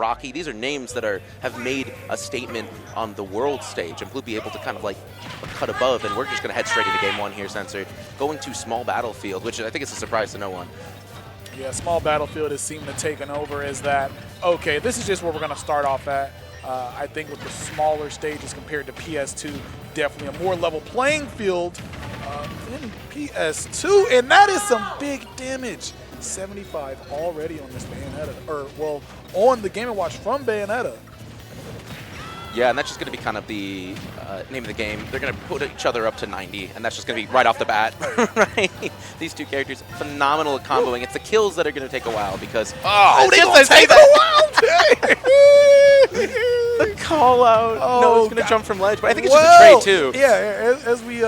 Rocky. These are names that have made a statement on the world stage, and Ploopy able to kind of like cut above, and we're just going to head straight into game 1 here, Censored. Going to small battlefield, which I think is a surprise to no one. Yeah, small battlefield is seeming to taken over as that, okay, this is just where we're going to start off at. I think with the smaller stages compared to PS2, definitely a more level playing field in PS2, and that is some big damage. 75 already on this Bayonetta, or well, on the Game & Watch from Bayonetta. Yeah, and that's just going to be kind of the name of the game. They're going to put each other up to 90, and that's just going to be right off the bat, right? These two characters, phenomenal at comboing. It's the kills that are going to take a while because they gonna take a while. The call out. Oh, no, he's going to jump from ledge, but I think it's just a trade too. Yeah, as we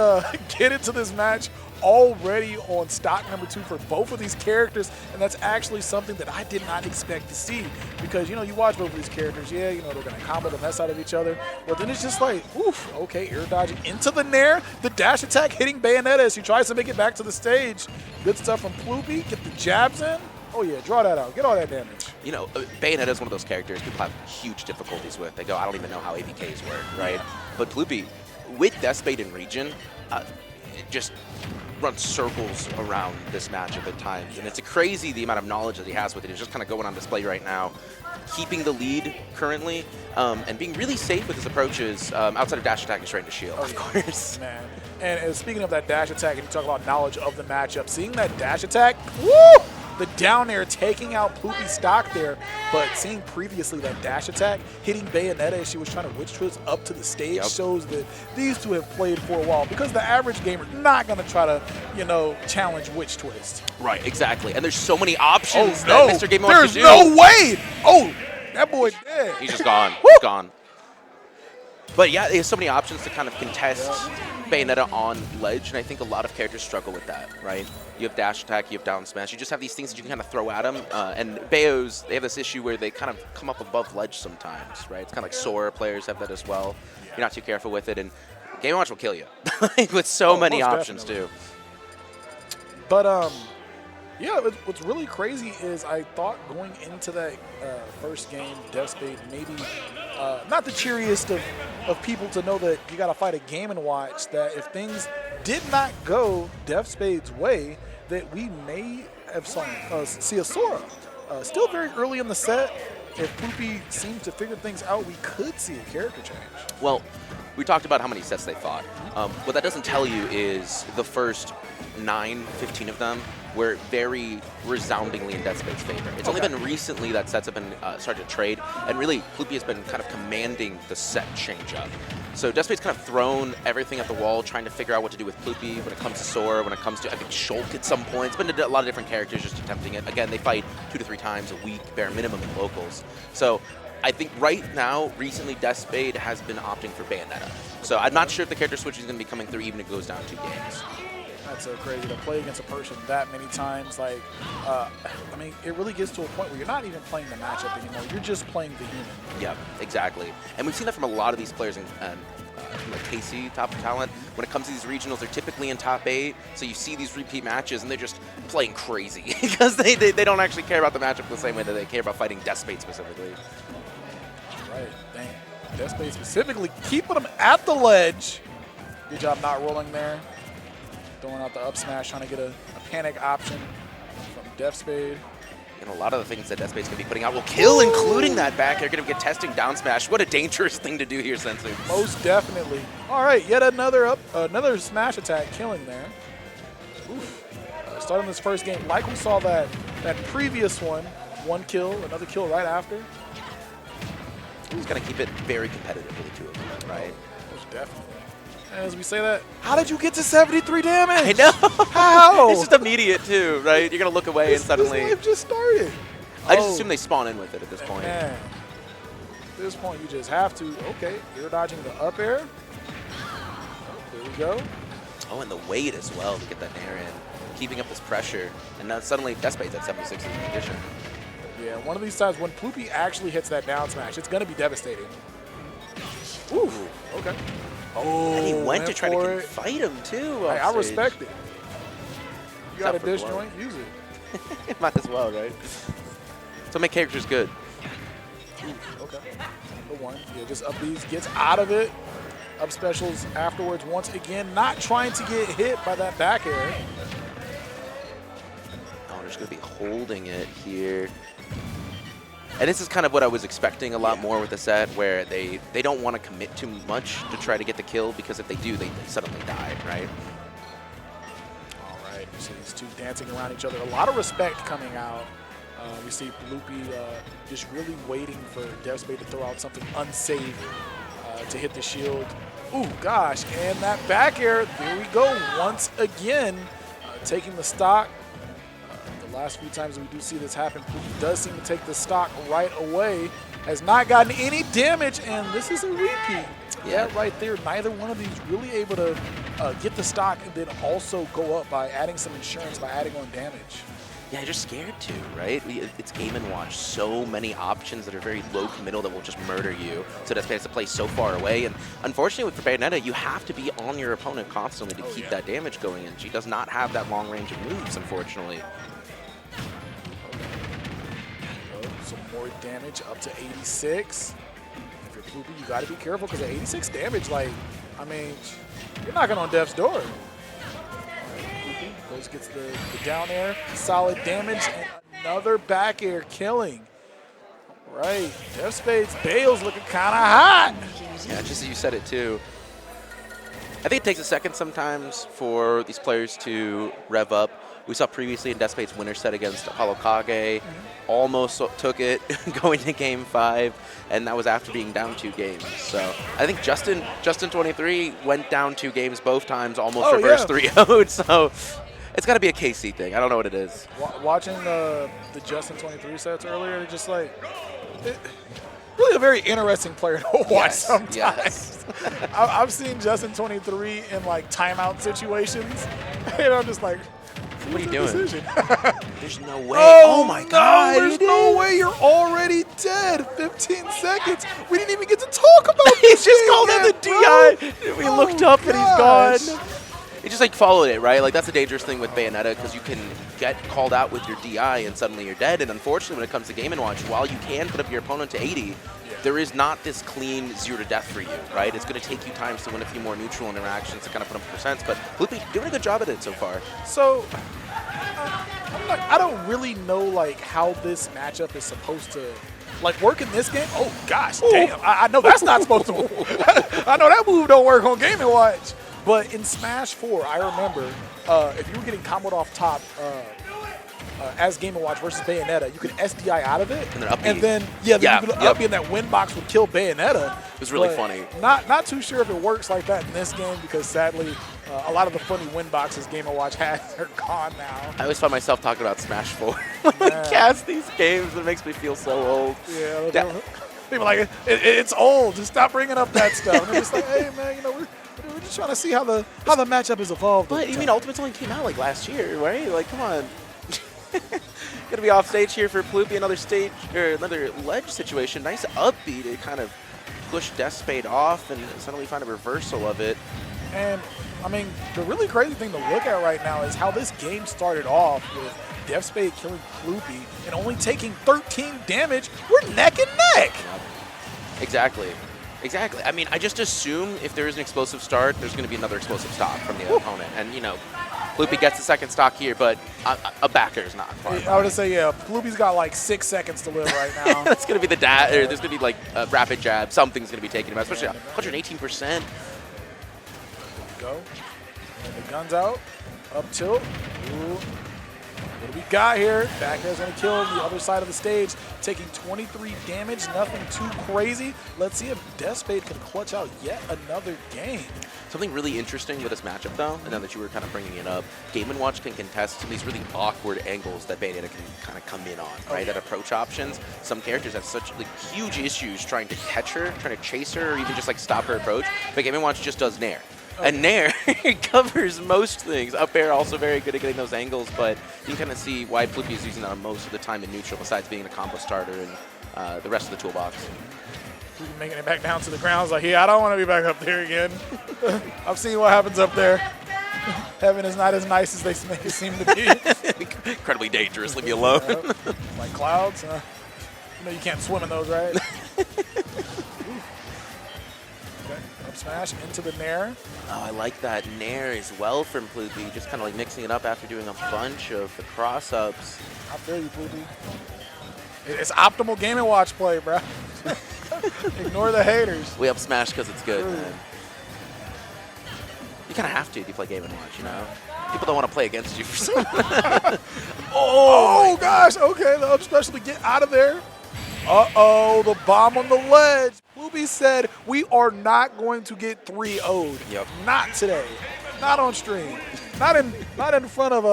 get into this match, already on stock number 2 for both of these characters, and that's actually something that I did not expect to see because, you know, you watch both of these characters, yeah, you know, they're going to combo the mess out of each other, but then it's just like, oof, okay, air dodging into the nair, the dash attack hitting Bayonetta as she tries to make it back to the stage. Good stuff from Ploopy, get the jabs in. Oh yeah, draw that out, get all that damage. You know, Bayonetta is one of those characters people have huge difficulties with. They go, I don't even know how ABKs work, right? Yeah. But Ploopy, with Deathspade in region, it just runs circles around this matchup at times. And it's crazy the amount of knowledge that he has with it. It's just kind of going on display right now. Keeping the lead currently, and being really safe with his approaches outside of dash attack and straight into shield, of course. Man. And speaking of that dash attack, and you talk about knowledge of the matchup, seeing that dash attack, woo! The down air taking out Ploopy's stock there, but seeing previously that dash attack hitting Bayonetta as she was trying to witch twist up to the stage shows that these two have played for a while, because the average gamer not going to try to, you know, challenge witch twist. Right, exactly. And there's so many options that Mr. Game wants to do. There's no way! Oh, that boy dead. He's just gone. He's gone. But yeah, there's so many options to kind of contest Bayonetta on ledge, and I think a lot of characters struggle with that, right? You have dash attack, you have down smash, you just have these things that you can kind of throw at them, and Bayos, they have this issue where they kind of come up above ledge sometimes, right? It's kind of like Sora players have that as well. You're not too careful with it, and Game & Watch will kill you with so many options too. But yeah, what's really crazy is I thought going into that first game, Deathspade maybe not the cheeriest of people to know that you got to fight a Game & Watch, that if things did not go Deathspade's way, that we may have see a Sora. Still very early in the set. If Ploopy seems to figure things out, we could see a character change. Well, we talked about how many sets they fought. What that doesn't tell you is the first 15 of them were very resoundingly in Deathspade's favor. It's only been recently that sets have been started to trade, and really Ploopy has been kind of commanding the set change up. So Deathspade's kind of thrown everything at the wall, trying to figure out what to do with Ploopy when it comes to Sora, when it comes to, I think, Shulk at some point. It's been a lot of different characters just attempting it. Again, they fight 2 to 3 times a week, bare minimum in locals. So I think right now, recently, Deathspade has been opting for Bayonetta. So I'm not sure if the character switch is going to be coming through even if it goes down 2 games. That's so crazy to play against a person that many times. Like, I mean, it really gets to a point where you're not even playing the matchup anymore. You're just playing the human. Yeah, exactly. And we've seen that from a lot of these players in like KC, top talent. When it comes to these regionals, they're typically in top 8. So you see these repeat matches, and they're just playing crazy because they don't actually care about the matchup the same way that they care about fighting Deathspade specifically. Right, dang. Deathspade specifically keeping them at the ledge. Good job not rolling there. Throwing out the up smash, trying to get a panic option from Deathspade. And a lot of the things that Deathspade's going to be putting out will kill, including that back air. Going to get testing down smash. What a dangerous thing to do here, Sensei. Most definitely. All right, yet another smash attack killing there. Oof. Starting this first game, like we saw that previous one kill, another kill right after. He's going to keep it very competitive for the two of them, right? Most definitely. As we say that, how did you get to 73 damage? I know. How? It's just immediate too, right? You're going to look away and suddenly... This life just started. I just assume they spawn in with it at this point. Man. At this point, you just have to. Okay, you're dodging the up air. Oh, there we go. Oh, and the weight as well to get that air in. Keeping up this pressure. And now suddenly Deathspade's at 76 in condition. Yeah, one of these times when Ploopy actually hits that down smash, it's going to be devastating. Ooh, okay. Oh, and he went to try to fight him too. Hey, I respect it. You got a disjoint, use it. Might as well, right? So make characters good. Ooh, Okay. The one. Yeah, just up these, gets out of it. Up specials afterwards once again, not trying to get hit by that back air. Oh, they're just going to be holding it here. And this is kind of what I was expecting a lot more with the set, where they don't want to commit too much to try to get the kill, because if they do, they suddenly die, right? All right, so these two dancing around each other. A lot of respect coming out. We see Ploopy just really waiting for Deathspade to throw out something unsafe to hit the shield. Ooh, gosh, and that back air, there we go, once again, taking the stock. The last few times we do see this happen, Ploopy does seem to take the stock right away, has not gotten any damage, and this is a repeat. Yeah, right there, neither one of these really able to get the stock and then also go up by adding some insurance, by adding on damage. Yeah, you're just scared to, right? It's Game & Watch. So many options that are very low committal that will just murder you. So Deathspade has to play so far away. And unfortunately, with Bayonetta, you have to be on your opponent constantly to keep that damage going in. She does not have that long range of moves, unfortunately. Some more damage up to 86. If you're Ploopy, you got to be careful, because at 86 damage, like, I mean, you're knocking on death's door. Goes, gets the down air, solid damage, and another back air killing. Right, Deathspade's Bale's looking kind of hot. Yeah, just as you said it too. I think it takes a second sometimes for these players to rev up. We saw previously in Deathspade's winner set against Apollo Kage, almost took it going to game 5, and that was after being down 2 games. So I think Justin 23 went down 2 games both times, almost reversed 3-0'd. So it's got to be a KC thing. I don't know what it is. Watching the Justin 23 sets earlier, just like, really a very interesting player to watch sometimes. Yes. I've seen Justin 23 in like timeout situations, and I'm just like, what are you doing? There's no way. Oh my God. There's no way. You're already dead. 15 seconds. We didn't even get to talk about this. He's just called out the DI. We looked up and he's gone. It just like followed it, right? Like that's the dangerous thing with Bayonetta, because you can get called out with your DI and suddenly you're dead. And unfortunately, when it comes to Game & Watch, while you can put up your opponent to 80, there is not this clean 0 to death for you, right? It's going to take you times to win a few more neutral interactions to kind of put up percents. But Ploopy doing a good job at it so far. So I don't really know like how this matchup is supposed to like work in this game. Oh gosh, damn! I know that's not supposed to work. I know that move don't work on Game & Watch. But in Smash 4, I remember if you were getting comboed off top as Game & Watch versus Bayonetta, you could SDI out of it, and then you could up in that win box would kill Bayonetta. It was really funny. Not too sure if it works like that in this game, because sadly, a lot of the funny win boxes Game & Watch has are gone now. I always find myself talking about Smash 4 when I cast these games. It makes me feel so old. Yeah, people like it's old. Just stop bringing up that stuff. And they're just like, hey man, we're just trying to see how the matchup has evolved. But you mean Ultimate's only came out like last year, right? Like, come on. Gonna be off stage here for Ploopy, another ledge situation. Nice upbeat to kind of push Deathspade off and suddenly find a reversal of it. And I mean, the really crazy thing to look at right now is how this game started off with Deathspade killing Ploopy and only taking 13 damage. We're neck and neck. Yep. Exactly. I mean, I just assume if there is an explosive start, there's going to be another explosive stop from the opponent. And, you know, Ploopy gets the second stock here, but a backer is not. I would say, yeah, Ploopy's got like 6 seconds to live right now. That's going to be the or there's going to be like a rapid jab. Something's going to be taken him out, especially 118%. There we go. And the gun's out. Up tilt. Ooh. What do we got here? Back air's going to kill the other side of the stage, taking 23 damage. Nothing too crazy. Let's see if Deathspade can clutch out yet another game. Something really interesting with this matchup, though, and now that you were kind of bringing it up, Game & Watch can contest some of these really awkward angles that Bayonetta can kind of come in on, right? That approach options. Some characters have such like huge issues trying to catch her, trying to chase her, or even just like stop her approach. But Game & Watch just does Nair. And Nair covers most things. Up air also very good at getting those angles, but you can kind of see why Ploopy is using that most of the time in neutral, besides being a combo starter and the rest of the toolbox. Ploopy making it back down to the ground. It's like, yeah, I don't want to be back up there again. I've seen what happens up there. Heaven is not as nice as they make it seem to be. Incredibly dangerous. Leave me alone. Like clouds. You know you can't swim in those, right? Okay, up smash into the nair. Oh, I like that nair as well from Ploopy, just kind of like mixing it up after doing a bunch of the cross-ups. I feel you, Ploopy. It's optimal Game & Watch play, bro. Ignore the haters. We up smash because it's good, True. man. You kind of have to if you play Game & Watch, you know? People don't want to play against you for some. Oh, gosh. Okay, the up special to get out of there. Uh-oh, the bomb on the ledge. Ploopy said we are not going to get 3-0'd. Yep. Not today. Not on stream. Not in front of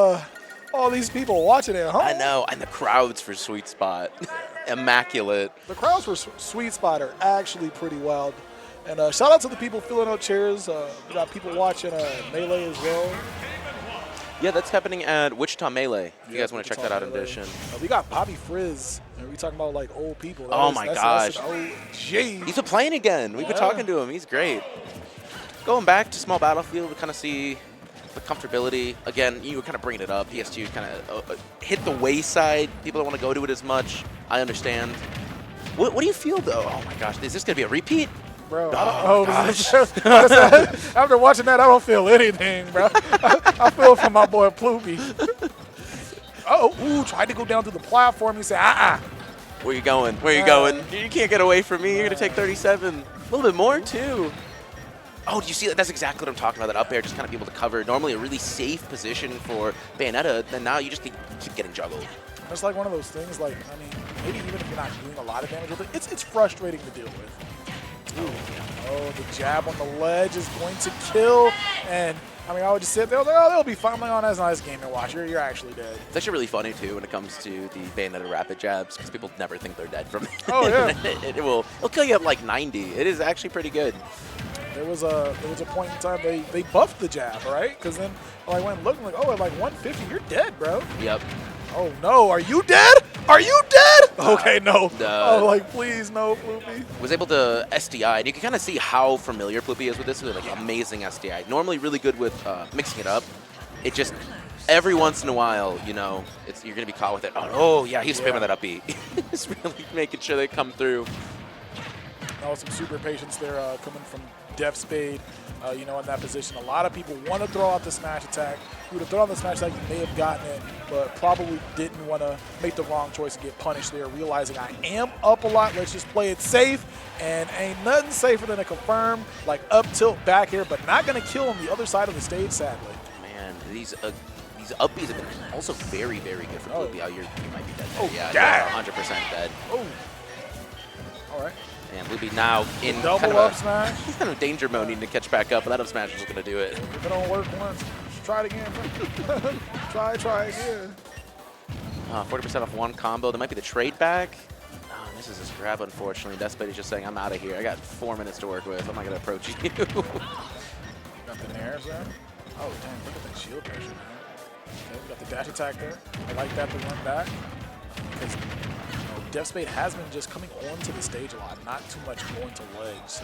all these people watching at home. I know, and the crowds for Sweet Spot. Immaculate. The crowds for Sweet Spot are actually pretty wild. And shout out to the people filling out chairs. We got people watching Melee as well. Yeah, that's happening at Wichita Melee. If you guys want to check that out in Melee. addition. We got Bobby Frizz. And we talking about like old people. Oh my gosh. That's an OG. He's been playing again. We've been talking to him. He's great. Going back to Small Battlefield, we kind of see the comfortability. Again, you were kind of bringing it up. PS2 kind of hit the wayside. People don't want to go to it as much. I understand. What do you feel, though? Oh my gosh, is this going to be a repeat? Bro, Oh, after watching that, I don't feel anything, bro. I feel for my boy Ploopy. Tried to go down to the platform. He said, Where you going? Where you going? You can't get away from me. You're going to take 37. A little bit more, too. Oh, do you see that? That's exactly what I'm talking about. That up air just kind of be able to cover normally a really safe position for Bayonetta. Then now you just keep getting juggled. It's like one of those things, like, I mean, maybe even if you're not doing a lot of damage with it, it's frustrating to deal with. Oh, the jab on the ledge is going to kill. And, I mean, I would just sit there, oh, they'll be fine. I'm like, oh, that's a nice Game & Watch. You're actually dead. It's actually really funny, too, when it comes to the Bayonetta rapid jabs, because people never think they're dead from it. Oh, yeah. It'll kill you at like 90. It is actually pretty good. There was a point in time they buffed the jab, right? Because then I went looking like, oh, at like 150, you're dead, bro. Yep. Oh, no. Are you dead? Are you dead? Okay, no. Oh, like, please, no, Ploopy. Was able to SDI, and you can kind of see how familiar Ploopy is with this. Like, amazing SDI. Normally really good with mixing it up. It just, every once in a while, you know, you're going to be caught with it. Oh yeah, he's spamming that up B. Just really making sure they come through. That was some super patience there coming from Deathspade, you know, in that position. A lot of people want to throw out the smash attack. If you would have thrown out the smash attack, you may have gotten it, but probably didn't want to make the wrong choice and get punished there, realizing I am up a lot. Let's just play it safe, and ain't nothing safer than a confirm, like up tilt back here, but not going to kill on the other side of the stage, sadly. Man, these up Bs have been also very, very good for Ploopy. Oh, you might be dead. Oh, yeah, 100% dead. Oh. All right. And Ploopy now in double kind of up smash. He's kind of danger mode, needing to catch back up, but that up smash is going to do it. If it don't work once, just try it again. try again. 40% off one combo. That might be the trade back. Oh, this is his grab, unfortunately. Deathspade is just saying, I'm out of here. I got 4 minutes to work with. I'm not going to approach you. Got the nairs there. Oh, dang, look at that shield pressure, man. Okay, we got the dash attack there. I like that to run back. Because Deathspade has been just coming onto the stage a lot, not too much going to legs. So.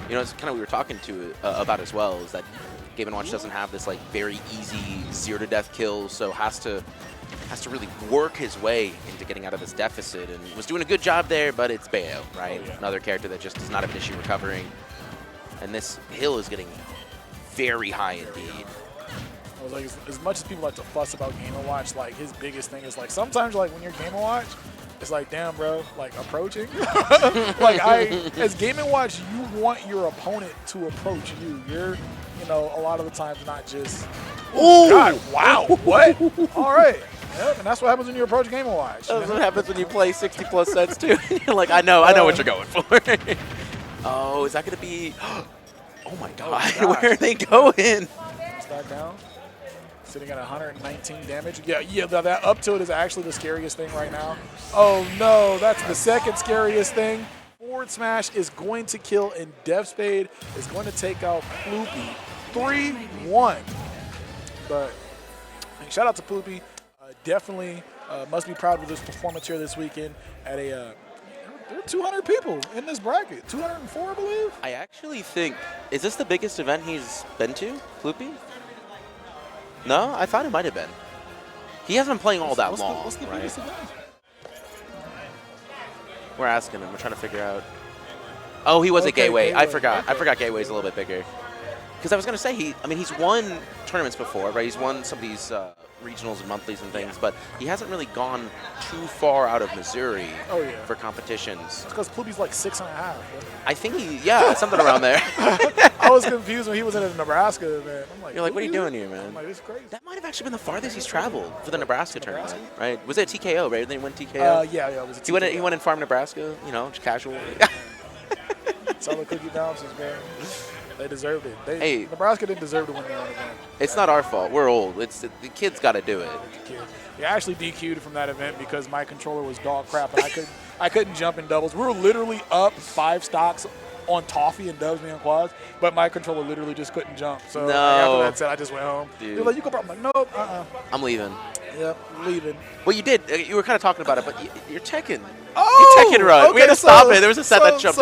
You know, it's kind of what we were talking to about as well, is that Game & Watch doesn't have this like very easy 0-to-death kill, so has to really work his way into getting out of this deficit, and was doing a good job there, but it's Bayo, right? Oh, yeah. Another character that just does not have an issue recovering, and this hill is getting very high indeed. I was like, as much as people like to fuss about Game & Watch, like his biggest thing is like sometimes like when you're Game & Watch, it's like, damn, bro, like approaching. Like as Game & Watch, you want your opponent to approach you. You're, you know, a lot of the times not just. Oh God! Wow! What? All right. Yep, and that's what happens when you approach Game & Watch. That's what happens when you play 60+ sets too. You're like, I know what you're going for. Oh, is that gonna be? Oh my God! Where are they going? Stack down. Sitting at 119 damage. Yeah, that up tilt is actually the scariest thing right now. Oh no, that's the second scariest thing. Forward smash is going to kill, and Deathspade is going to take out Ploopy 3-1. But shout out to Ploopy. Definitely must be proud of this performance here this weekend at a there are 200 people in this bracket. 204, I believe. I actually think, is this the biggest event he's been to, Ploopy? No, I thought it might have been. He hasn't been playing all that long, What's the right? biggest event? We're asking him. We're trying to figure out. Oh, he was a Gateway. I forgot. I forgot Gateway's a little bit bigger. Because I was going to say, he's won tournaments before, right? He's won some of these regionals and monthlies and things, but he hasn't really gone too far out of Missouri for competitions. It's because Ploopy's like 6.5. I think something around there. I was confused when he was in a Nebraska event. I'm like, you're like, what are you doing here, man? I'm like, this is crazy. That might have actually been the farthest he's traveled for the Nebraska tournament, right? Was it TKO, right? They went TKO? Yeah, it was a TKO. He went in Farm, Nebraska, just casual. Solid cookie bounces, man. They deserved it. Nebraska didn't deserve to win their own event. It's not our fault. We're old. The kids got to do it. Yeah, I actually DQ'd from that event because my controller was dog crap and I couldn't jump in doubles. We were literally up 5 stocks on Toffee and Dubs, me on quads, but my controller literally just couldn't jump. So after that set, I just went home. They were like, you go, I'm like, nope, I'm leaving. Yep, leaving. Well, you did. You were kind of talking about it, but you're Tekken. Oh! Your Tekken run. Okay, we had to stop it. There was a set that jumped